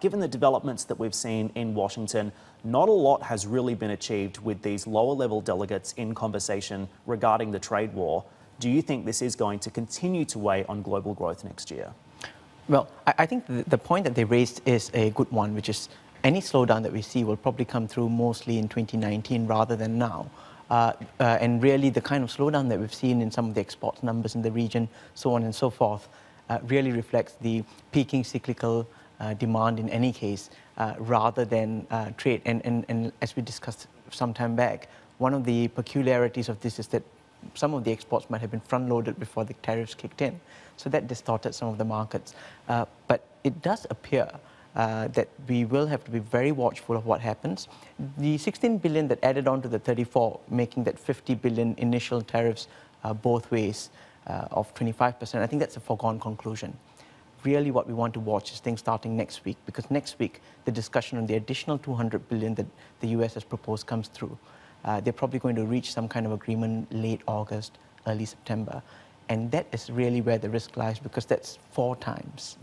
Given the developments that we've seen in Washington, not a lot has really been achieved with these lower-level delegates in conversation regarding the trade war. Do you think this is going to continue to weigh on global growth next year? Well, I think the point that they raised is a good one, which is any slowdown that we see will probably come through mostly in 2019 rather than now. And really the kind of slowdown that we've seen in some of the export numbers in the region, so on and so forth, really reflects the peaking cyclical demand in any case, rather than trade. And as we discussed some time back, one of the peculiarities of this is that some of the exports might have been front-loaded before the tariffs kicked in. So that distorted some of the markets. But it does appear that we will have to be very watchful of what happens. The 16 billion that added on to the 34, making that 50 billion initial tariffs both ways of 25%, I think that's a foregone conclusion. Really what we want to watch is things starting next week, because next week the discussion on the additional 200 billion that the US has proposed comes through. They're probably going to reach some kind of agreement late August, early September. And that is really where the risk lies, because that's 4 times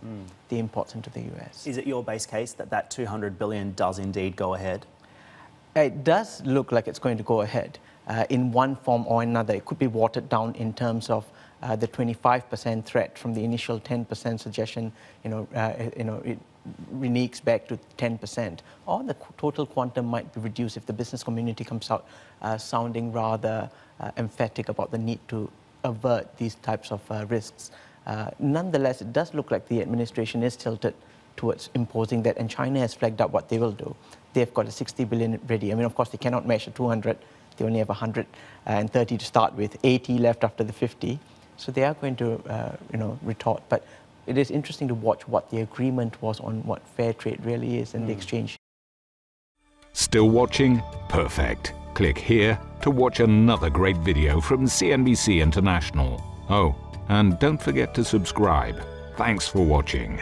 the imports into the US. Is it your base case that that 200 billion does indeed go ahead? It does look like it's going to go ahead in one form or another. It could be watered down in terms of the 25% threat from the initial 10% suggestion, it reneges back to 10%, or the total quantum might be reduced if the business community comes out sounding rather emphatic about the need to avert these types of risks. Nonetheless, it does look like the administration is tilted towards imposing that, and China has flagged up what they will do. They've got a 60 billion ready. I mean, of course, they cannot match the 200. They only have 130 to start with, 80 left after the 50. So they are going to, retort. But it is interesting to watch what the agreement was on what fair trade really is and the exchange. Still watching? Perfect. Click here to watch another great video from CNBC International. Oh, and don't forget to subscribe. Thanks for watching.